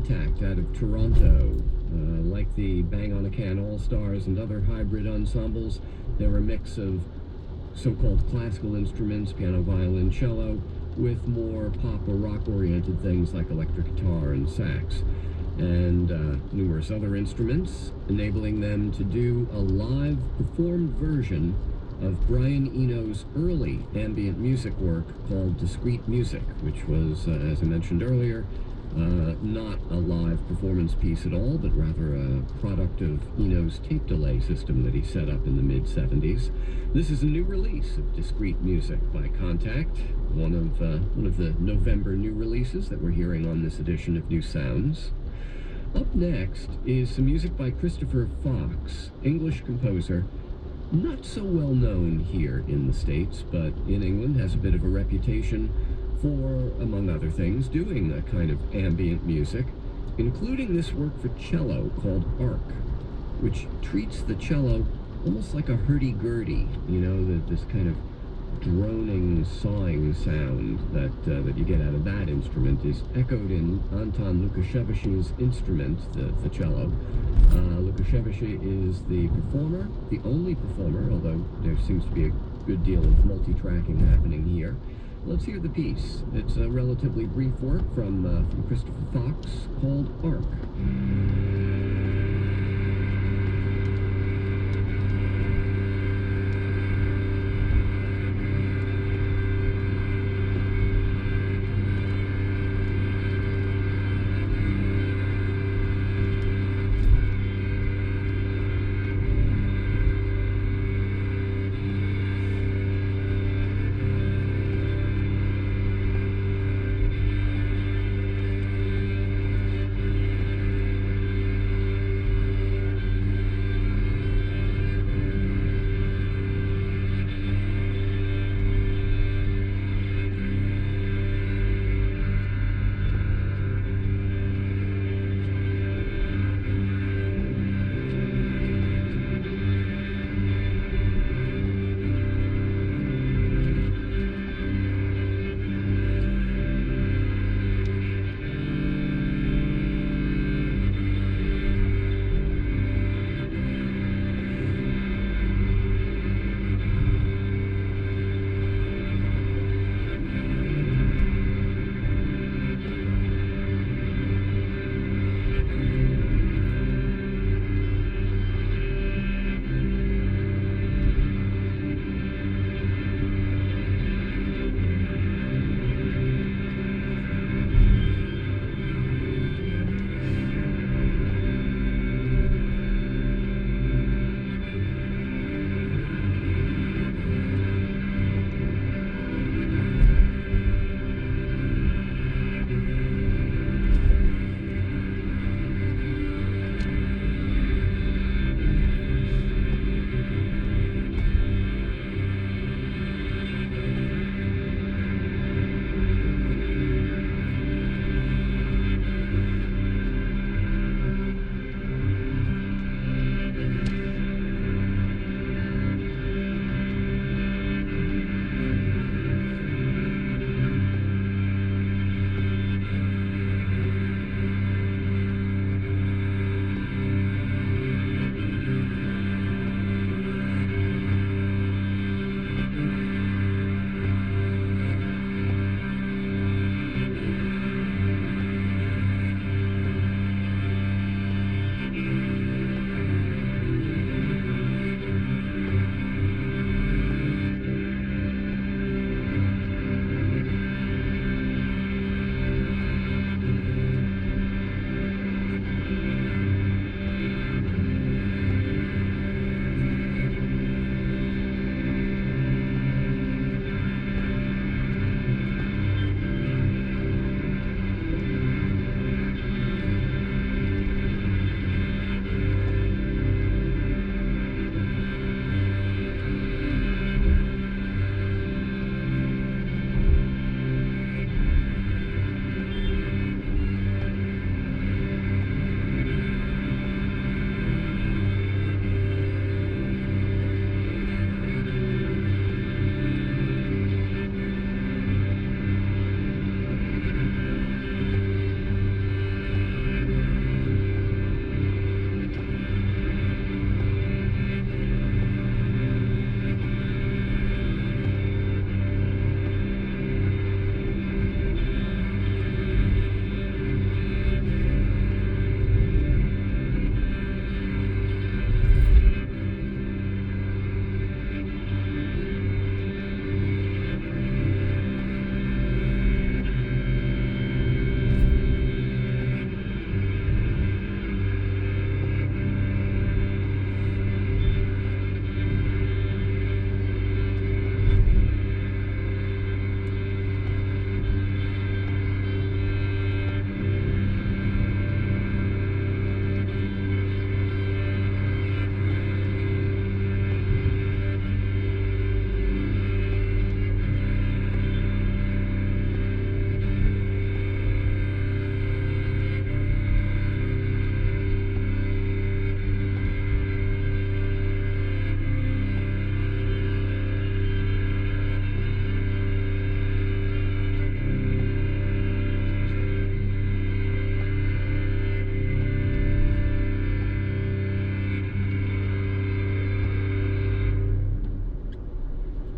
Contact out of Toronto. Like the Bang on a Can All-Stars and other hybrid ensembles, they're a mix of so-called classical instruments, piano, violin, cello, with more pop or rock-oriented things like electric guitar and sax, and numerous other instruments, enabling them to do a live performed version of Brian Eno's early ambient music work called Discrete Music, which was, as I mentioned earlier, not a live performance piece at all, but rather a product of Eno's tape delay system that he set up in the mid-70s. This is a new release of Discrete Music by Contact, one of the November new releases that we're hearing on this edition of New Sounds. Up next is some music by Christopher Fox, English composer, not so well known here in the States, but in England has a bit of a reputation for, among other things, doing a kind of ambient music, including this work for cello called Arc, which treats the cello almost like a hurdy-gurdy, this kind of droning, sawing sound that you get out of that instrument is echoed in Anton Lukashevich's instrument, the cello. Lukashevich is the performer, the only performer, although there seems to be a good deal of multi-tracking happening here. Let's hear the piece. It's a relatively brief work from Christopher Fox called Arc.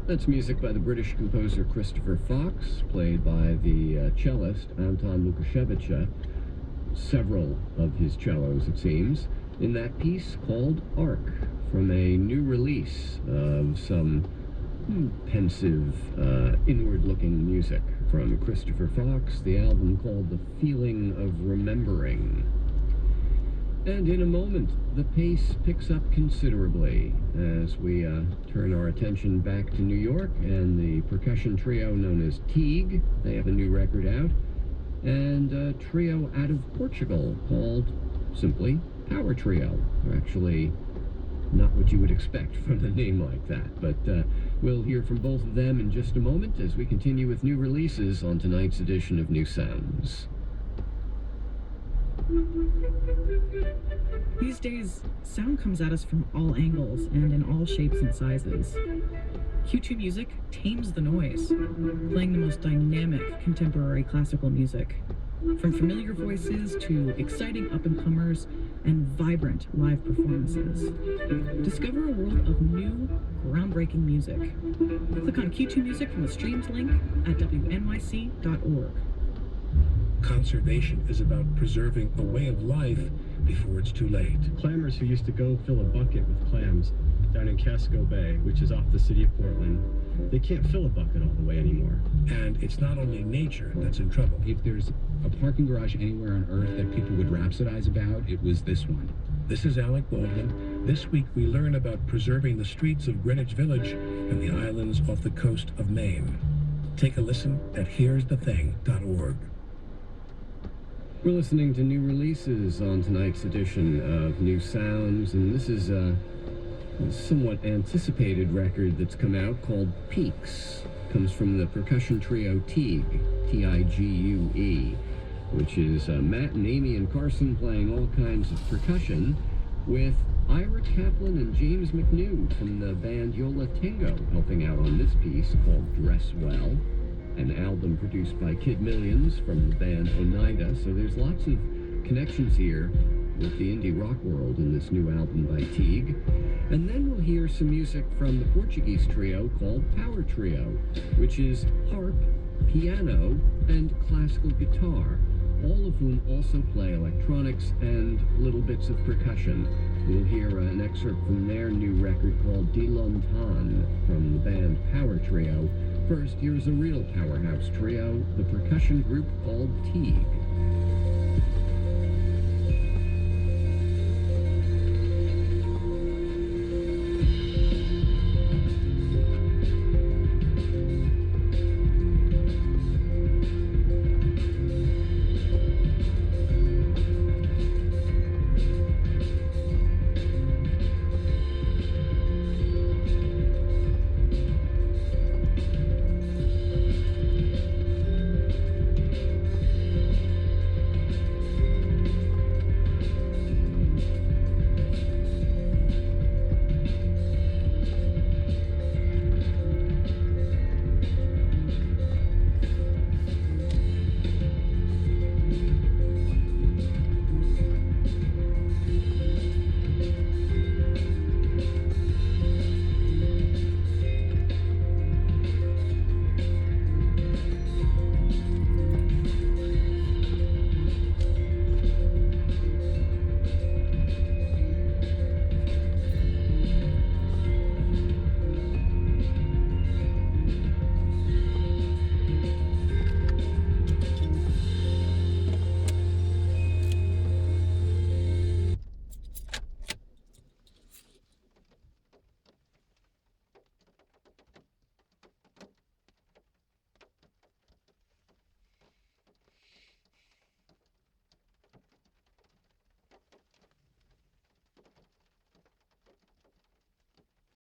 That's music by the British composer Christopher Fox, played by the cellist Anton Lukashevich, several of his cellos, it seems, in that piece called Arc, from a new release of some pensive, inward-looking music from Christopher Fox, the album called The Feeling of Remembering. And in a moment, the pace picks up considerably as we turn our attention back to New York and the percussion trio known as Teague. They have a new record out. And a trio out of Portugal called simply Power Trio. Actually, not what you would expect from a name like that, but we'll hear from both of them in just a moment as we continue with new releases on tonight's edition of New Sounds. These days, sound comes at us from all angles and in all shapes and sizes. Q2 Music tames the noise, playing the most dynamic contemporary classical music, from familiar voices to exciting up-and-comers and vibrant live performances. Discover a world of new, groundbreaking music. Click on Q2 Music from the Streams link at wnyc.org. Conservation is about preserving a way of life before it's too late. Clammers who used to go fill a bucket with clams down in Casco Bay, which is off the city of Portland, they can't fill a bucket all the way anymore. And it's not only nature that's in trouble. If there's a parking garage anywhere on Earth that people would rhapsodize about, it was this one. This is Alec Baldwin. This week we learn about preserving the streets of Greenwich Village and the islands off the coast of Maine. Take a listen at here'sthething.org. We're listening to new releases on tonight's edition of New Sounds, and this is a somewhat anticipated record that's come out called Peaks. Comes from the percussion trio Teague, T-I-G-U-E, which is Matt and Amy and Carson playing all kinds of percussion, with Ira Kaplan and James McNew from the band Yola Tingo helping out on this piece called Dress Well, an album produced by Kid Millions from the band Oneida. So there's lots of connections here with the indie rock world in this new album by Teague. And then we'll hear some music from the Portuguese trio called Power Trio, which is harp, piano, and classical guitar, all of whom also play electronics and little bits of percussion. We'll hear an excerpt from their new record called De Lontan from the band Power Trio. First, here's a real powerhouse trio, the percussion group called Teague.